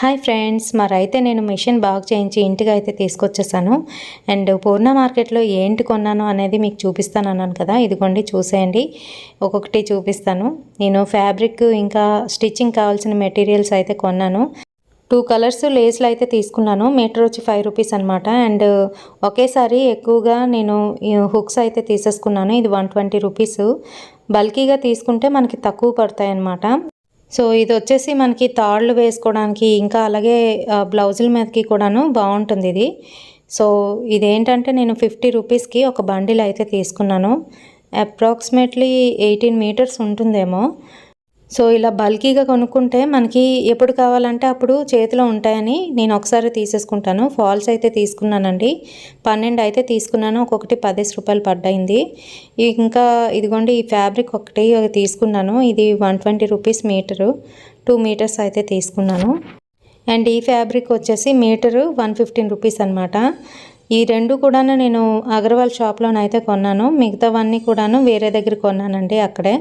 Hi friends, మరైతే నేను machine బాగు చేయించి ఇంటికి అయితే తీసుకొచ్చేసాను. అండ్ పూర్ణ మార్కెట్లో ఏంటి కొన్నాను అనేది మీకు చూపిస్తాను అన్నాను కదా. ఇదిగోండి చూసేయండి, ఒక్కొక్కటి చూపిస్తాను. నేను ఫ్యాబ్రిక్ ఇంకా స్టిచ్చింగ్ కావాల్సిన మెటీరియల్స్ అయితే కొన్నాను. 2 కలర్స్ లేస్లు అయితే తీసుకున్నాను. మీటర్ వచ్చి 5 రూపీస్ అనమాట. అండ్ ఒకేసారి ఎక్కువగా నేను హుక్స్ అయితే తీసేసుకున్నాను. ఇది 120 రూపీస్. బల్కీగా తీసుకుంటే మనకి తక్కువ పడతాయి అన్నమాట. సో ఇది వచ్చేసి మనకి తాళ్ళు వేసుకోవడానికి ఇంకా అలాగే బ్లౌజుల మీదకి కూడాను బాగుంటుంది ఇది. సో ఇదేంటంటే నేను 50 రూపీస్కి ఒక బండిల్ అయితే తీసుకున్నాను. అప్రాక్సిమేట్లీ 18 మీటర్స్ ఉంటుందేమో. సో ఇలా బల్కీగా కొనుక్కుంటే మనకి ఎప్పుడు కావాలంటే అప్పుడు చేతిలో ఉంటాయని నేను ఒకసారి తీసేసుకుంటాను. ఫాల్స్ అయితే తీసుకున్నానండి. 12 అయితే తీసుకున్నాను. ఒక్కొక్కటి 10 రూపాయలు పడ్డాయింది. ఇంకా ఇదిగోండి ఈ ఫ్యాబ్రిక్ ఒకటి తీసుకున్నాను. ఇది 120 రూపీస్ మీటరు. 2 మీటర్స్ అయితే తీసుకున్నాను. అండ్ ఈ ఫ్యాబ్రిక్ వచ్చేసి మీటరు 115 రూపీస్ అనమాట. ఈ రెండు కూడాను నేను అగర్వాల్ షాప్లోనైతే కొన్నాను. మిగతావన్నీ కూడాను వేరే దగ్గర కొన్నానండి అక్కడే.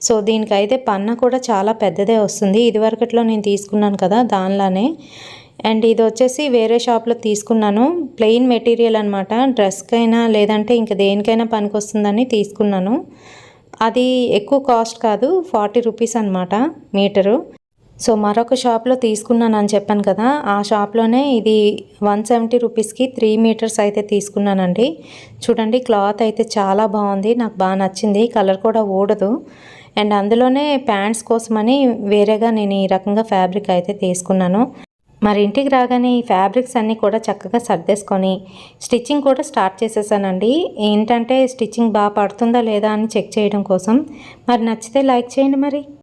సో దీనికైతే పన్న కూడా చాలా పెద్దదే వస్తుంది. ఇదివరకట్లో నేను తీసుకున్నాను కదా దానిలానే. అండ్ ఇది వచ్చేసి వేరే షాప్లో తీసుకున్నాను. ప్లెయిన్ మెటీరియల్ అనమాట. డ్రెస్కైనా లేదంటే ఇంకా దేనికైనా పనికొస్తుందని తీసుకున్నాను. అది ఎక్కువ కాస్ట్ కాదు, 40 రూపీస్ అనమాట మీటరు. సో మరొక షాప్లో తీసుకున్నాను అని చెప్పాను కదా, ఆ షాప్లోనే ఇది 170 రూపీస్కి 3 మీటర్స్ అయితే తీసుకున్నానండి. చూడండి క్లాత్ అయితే చాలా బాగుంది, నాకు బాగా నచ్చింది. కలర్ కూడా ఊడదు. అండ్ అందులోనే ప్యాంట్స్ కోసమని వేరేగా నేను ఈ రకంగా ఫ్యాబ్రిక్ అయితే తీసుకున్నాను. మరి ఇంటికి రాగానే ఈ ఫ్యాబ్రిక్స్ అన్నీ కూడా చక్కగా సర్దేసుకొని స్టిచ్చింగ్ కూడా స్టార్ట్ చేసేసానండి. ఏంటంటే స్టిచ్చింగ్ బాగా పడుతుందా లేదా అని చెక్ చేయడం కోసం. మరి నచ్చితే లైక్ చేయండి మరి.